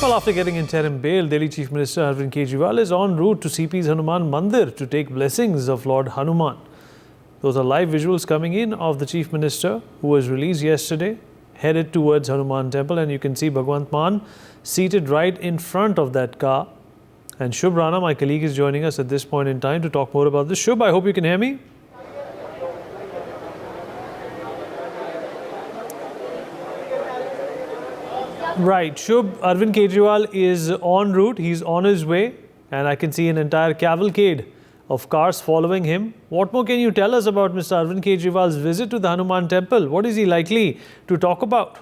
Well, after getting interim bail, Delhi Chief Minister Arvind Kejriwal is en route to CP's Hanuman Mandir to take blessings of Lord Hanuman. Those are live visuals coming in of the Chief Minister, who was released yesterday, headed towards Hanuman Temple, and you can see Bhagwant Mann seated right in front of that car. And Shubh Rana, my colleague, is joining us at this point in time to talk more about this. Shubh, I hope you can hear me. Right, Shubh, Arvind Kejriwal is en route, he's on his way, and I can see an entire cavalcade of cars following him. What more can you tell us about Mr. Arvind Kejriwal's visit to the Hanuman Temple? What is he likely to talk about?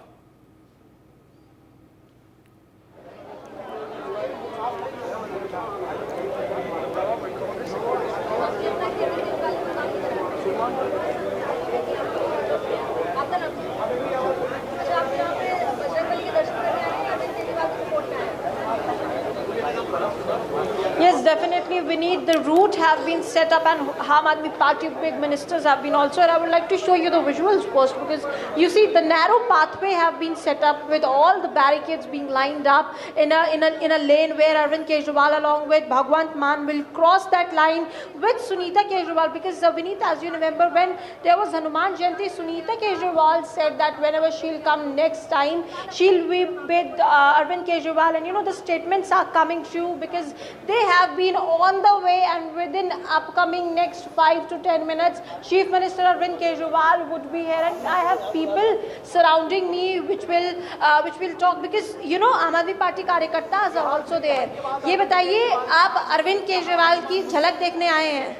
Yes, definitely, Vineet. The route have been set up and Aam Aadmi Party big ministers have been also. And I would like to show you the visuals first, because you see the narrow pathway have been set up with all the barricades being lined up in a lane where Arvind Kejriwal along with Bhagwant Mann will cross that line with Sunita Kejriwal. Because Vineet, as you remember, when there was Hanuman Jayanti, Sunita Kejriwal said that whenever she'll come next time, she'll be with Arvind Kejriwal. And you know, the statements are coming true because they have been on the way, and within upcoming next 5 to 10 minutes, Chief Minister Arvind Kejriwal would be here, and I have people surrounding me which will talk, because you know Aam Aadmi Party कार्यकर्ताs are also there. ये बताइए, आप अरविंद केजरीवाल की झलक देखने आए हैं?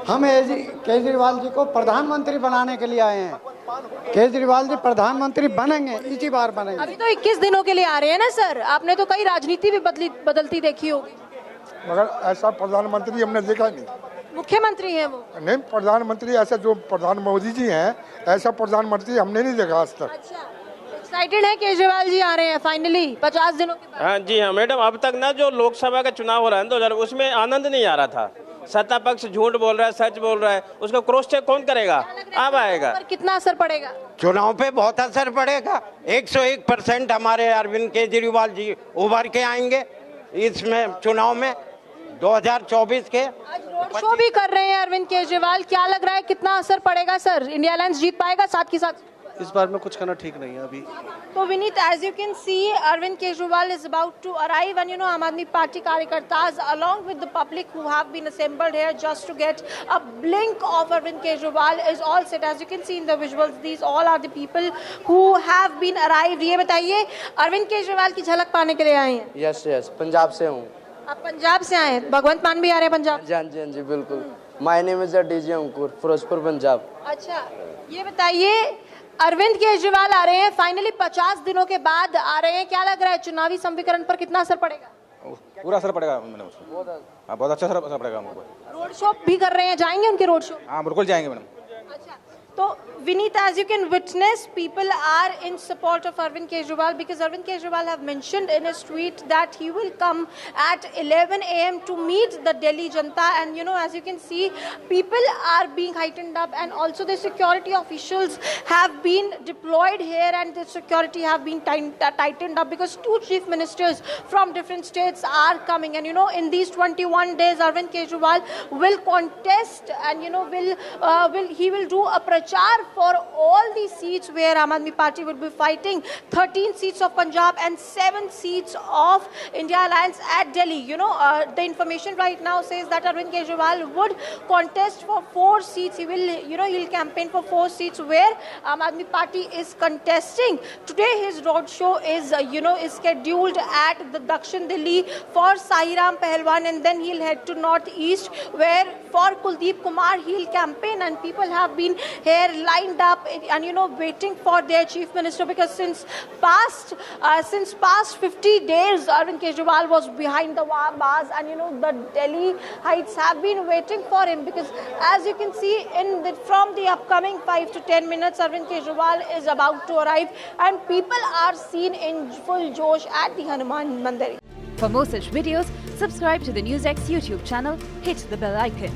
हम केजरीवाल जी को प्रधानमंत्री बनाने के लिए आए हैं। केजरीवाल जी प्रधानमंत्री बनेंगे, इसी बार बनेंगे। अभी तो 21 दिनों के लिए आ रहे हैं ना सर, आपने तो कई राजनीति भी बदलती देखी होगी। मगर ऐसा प्रधानमंत्री हमने देखा नहीं। मुख्यमंत्री हैं वो? नहीं, प्रधानमंत्री ऐसा जो प्रधान मोदी जी हैं, ऐसा प्रधानमंत्री हमने नहीं देखा आज तक। अच्छा, एक्साइटेड है केजरीवाल जी आ रहे हैं फाइनली 50 दिनों के बाद? हाँ जी हाँ मैडम, अब तक ना जो लोकसभा का चुनाव हो रहा है 2000, उसमें आनंद नहीं आ रहा था। सत्ता पक्ष झूठ बोल रहा है, सच बोल रहा है, उसका क्रॉस चेक कौन करेगा? अब आएगा। पर कितना असर पड़ेगा? चुनाव पे बहुत असर पड़ेगा। 101% हमारे अरविंद केजरीवाल जी उभर के आएंगे इसमें चुनाव में 2024 के। आज रोड शो भी कर रहे हैं अरविंद केजरीवाल, क्या लग रहा है कितना असर पड़ेगा सर? इंडिया अलायंस जीत पाएगा साथ के साथ? इस बार में कुछ करना ठीक नहीं है अभी। तो Vineet, as you can see, Arvind Kejriwal is about to arrive, and you know Aam Aadmi Party कार्यकर्तास along with the public who have been assembled here just to get a blink of Arvind Kejriwal is all set. As you can see in the visuals, these all are the people who have been arrived. ये बताइए, अरविंद केजरीवाल की झलक पाने के लिए आए हैं? Yes yes, Punjab से हूँ। आप पंजाब से आए हैं? भगवंत मान भी आ रहे हैं पंजाब? हाँ जी बिल्कुल। माय नेम इज डीजे अंकुर, फिरोजपुर पंजाब। अच्छा, ये बताइए, अरविंद केजरीवाल आ रहे हैं फाइनली 50 दिनों के बाद आ रहे हैं, क्या लग रहा है चुनावी समीकरण पर कितना असर पड़ेगा? पूरा असर पड़ेगा मैडम उसको। हाँ, बहुत अच्छा असर पड़ेगा हमको। रोड शो भी कर रहे हैं, जाएंगे उनके रोड शो? हाँ बिल्कुल जाएंगे मैडम। अच्छा, तो Vineet, as you can witness, people are in support of Arvind Kejriwal because Arvind Kejriwal have mentioned in his tweet that he will come at 11 a.m. to meet the Delhi Janta, and you know, as you can see, people are being heightened up, and also the security officials have been deployed here, and the security have been tightened up because 2 chief ministers from different states are coming, and you know, in these 21 days, Arvind Kejriwal will contest, and you know, he will do a prachar for all these seats where Aam Aadmi Party will be fighting 13 seats of Punjab and 7 seats of India Alliance at Delhi. You know, the information right now says that Arvind Kejriwal would contest for 4 seats. He will, you know, he'll campaign for 4 seats where Aam Aadmi Party is contesting. Today his road show is, you know, is scheduled at the Dakshin Delhi for Sahiram Pahalwan, and then he'll head to Northeast where for Kuldeep Kumar he'll campaign, and people have been here lined up and you know waiting for their chief minister, because since past 50 days Arvind Kejriwal was behind the bars, and you know the Delhi Heights have been waiting for him, because as you can see from the upcoming 5 to 10 minutes Arvind Kejriwal is about to arrive, and people are seen in full josh at the Hanuman Mandir. For more such videos, subscribe to the NewsX YouTube channel, hit the bell icon.